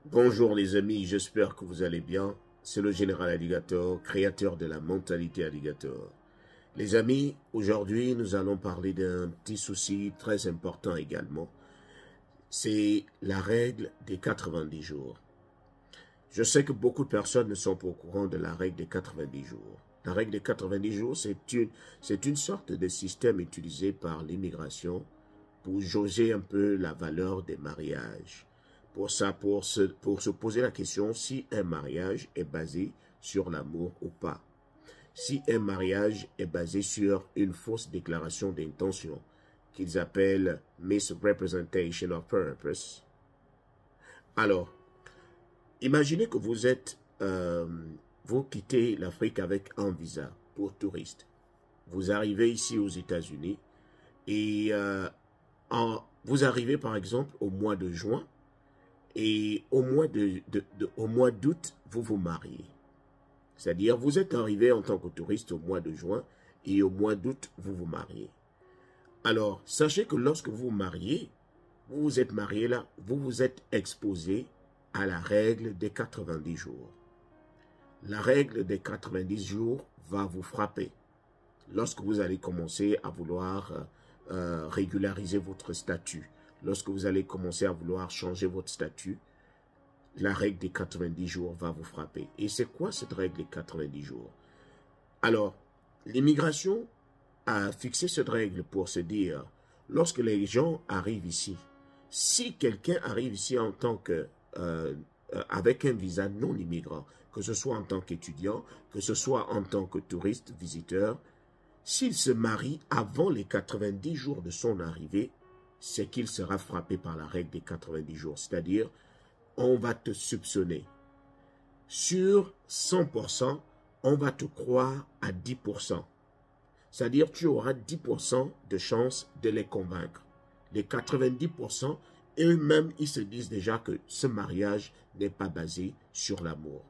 Bonjour les amis, j'espère que vous allez bien. C'est le général Alligator, créateur de la mentalité Alligator. Les amis, aujourd'hui nous allons parler d'un petit souci très important également. C'est la règle des 90 jours. Je sais que beaucoup de personnes ne sont pas au courant de la règle des 90 jours. La règle des 90 jours, c'est une sorte de système utilisé par l'immigration pour jauger un peu la valeur des mariages. Pour se poser la question si un mariage est basé sur l'amour ou pas. Si un mariage est basé sur une fausse déclaration d'intention, qu'ils appellent misrepresentation of purpose. Alors, imaginez que vous quittez l'Afrique avec un visa pour touriste. Vous arrivez ici aux États-Unis et vous arrivez par exemple au mois de juin et au mois d'août, vous vous mariez. C'est-à-dire, vous êtes arrivé en tant que touriste au mois de juin et au mois d'août, vous vous mariez. Alors, sachez que lorsque vous vous mariez, vous vous êtes marié là, vous vous êtes exposé à la règle des 90 jours. La règle des 90 jours va vous frapper lorsque vous allez commencer à vouloir régulariser votre statut. Lorsque vous allez commencer à vouloir changer votre statut, la règle des 90 jours va vous frapper. Et c'est quoi cette règle des 90 jours? Alors, l'immigration a fixé cette règle pour se dire, lorsque les gens arrivent ici, si quelqu'un arrive ici en tant que avec un visa non immigrant, que ce soit en tant qu'étudiant, que ce soit en tant que touriste, visiteur, s'il se marie avant les 90 jours de son arrivée, c'est qu'il sera frappé par la règle des 90 jours. C'est-à-dire, on va te soupçonner. Sur 100%, on va te croire à 10%. C'est-à-dire, tu auras 10% de chance de les convaincre. Les 90%, eux-mêmes, ils se disent déjà que ce mariage n'est pas basé sur l'amour.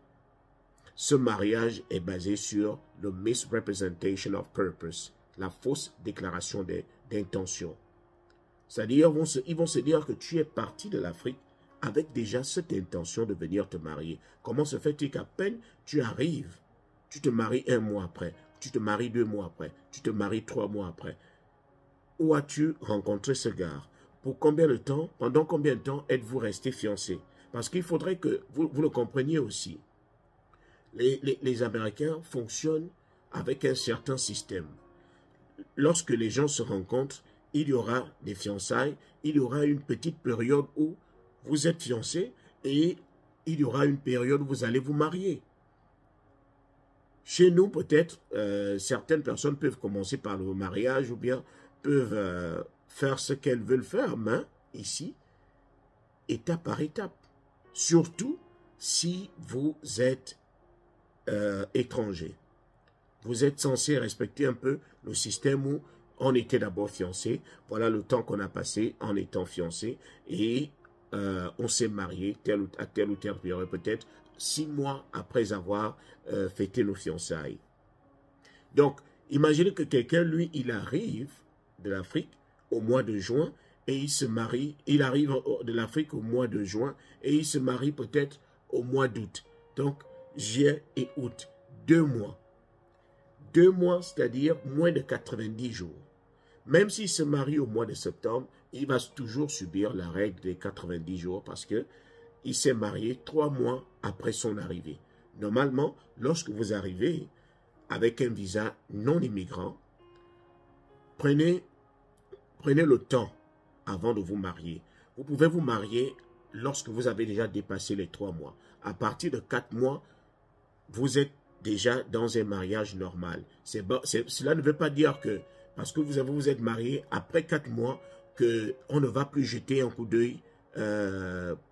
Ce mariage est basé sur le misrepresentation of purpose, la fausse déclaration d'intention. C'est-à-dire, ils vont se dire que tu es parti de l'Afrique avec déjà cette intention de venir te marier. Comment se fait-il qu'à peine tu arrives, tu te maries 1 mois après, tu te maries 2 mois après, tu te maries 3 mois après? Où as-tu rencontré ce gars? Pour combien de temps, pendant combien de temps êtes-vous resté fiancé? Parce qu'il faudrait que vous le compreniez aussi. Les Américains fonctionnent avec un certain système. Lorsque les gens se rencontrent, il y aura des fiançailles, il y aura une petite période où vous êtes fiancés et il y aura une période où vous allez vous marier. Chez nous, peut-être, certaines personnes peuvent commencer par le mariage ou bien peuvent faire ce qu'elles veulent faire, mais ici, étape par étape. Surtout si vous êtes étranger. Vous êtes censé respecter un peu le système où on était d'abord fiancé. Voilà le temps qu'on a passé en étant fiancé et on s'est marié à telle ou telle période, peut-être 6 mois après avoir fêté nos fiançailles. Donc, imaginez que quelqu'un, lui, il arrive de l'Afrique au mois de juin et il se marie. Il arrive de l'Afrique au mois de juin et il se marie peut-être au mois d'août. Donc, juillet et août, 2 mois. 2 mois, c'est-à-dire moins de 90 jours. Même s'il se marie au mois de septembre, il va toujours subir la règle des 90 jours parce qu'il s'est marié 3 mois après son arrivée. Normalement, lorsque vous arrivez avec un visa non immigrant, prenez le temps avant de vous marier. Vous pouvez vous marier lorsque vous avez déjà dépassé les 3 mois. À partir de 4 mois, vous êtes déjà dans un mariage normal. Cela ne veut pas dire que, parce que vous êtes marié après 4 mois, qu'on ne va plus jeter un coup d'œil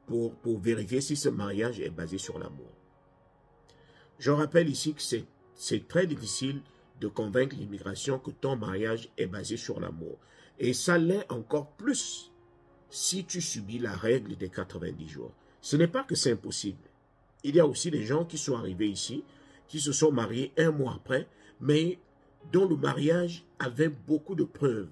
pour vérifier si ce mariage est basé sur l'amour. Je rappelle ici que c'est très difficile de convaincre l'immigration que ton mariage est basé sur l'amour. Et ça l'est encore plus si tu subis la règle des 90 jours. Ce n'est pas que c'est impossible. Il y a aussi des gens qui sont arrivés ici, qui se sont mariés 1 mois après, mais dont le mariage avait beaucoup de preuves.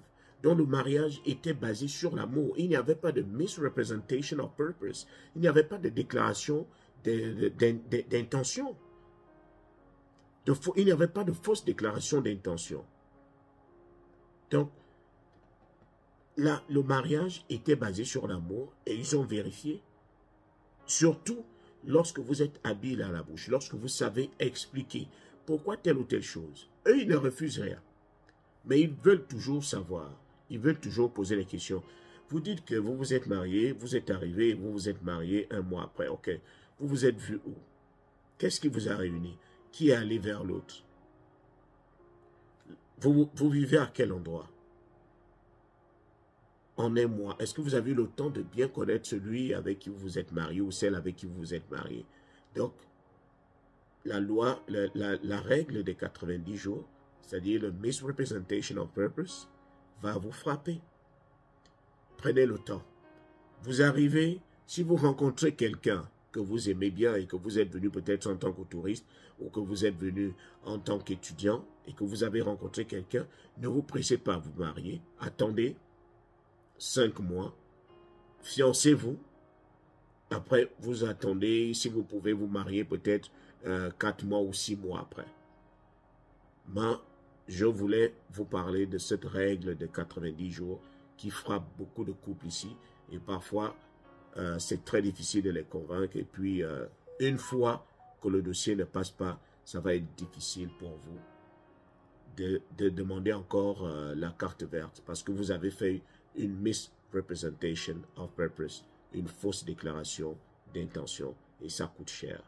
dont le mariage était basé sur l'amour. Il n'y avait pas de misrepresentation of purpose. Il n'y avait pas de déclaration d'intention. Il n'y avait pas de fausse déclaration d'intention. Donc, là, le mariage était basé sur l'amour et ils ont vérifié. Surtout lorsque vous êtes habile à la bouche, lorsque vous savez expliquer pourquoi telle ou telle chose. Eux, ils ne refusent rien. Mais ils veulent toujours savoir. Ils veulent toujours poser les questions. Vous dites que vous vous êtes marié, vous êtes arrivé, vous vous êtes marié un mois après. Ok. Vous vous êtes vu où? Qu'est-ce qui vous a réuni? Qui est allé vers l'autre? Vous vivez à quel endroit? En un mois, est-ce que vous avez eu le temps de bien connaître celui avec qui vous vous êtes marié ou celle avec qui vous vous êtes marié? Donc, la loi, la règle des 90 jours, c'est-à-dire le misrepresentation of purpose, va vous frapper. Prenez le temps. Vous arrivez, si vous rencontrez quelqu'un que vous aimez bien et que vous êtes venu peut-être en tant que touriste ou que vous êtes venu en tant qu'étudiant et que vous avez rencontré quelqu'un, ne vous pressez pas à vous marier. Attendez 5 mois, fiancez-vous. Après, vous attendez, si vous pouvez vous marier peut-être 4 mois ou 6 mois après. Mais je voulais vous parler de cette règle de 90 jours qui frappe beaucoup de couples ici. Et parfois, c'est très difficile de les convaincre. Et puis, une fois que le dossier ne passe pas, ça va être difficile pour vous de demander encore la carte verte. Parce que vous avez fait une misrepresentation of purpose, une fausse déclaration d'intention. Et ça coûte cher.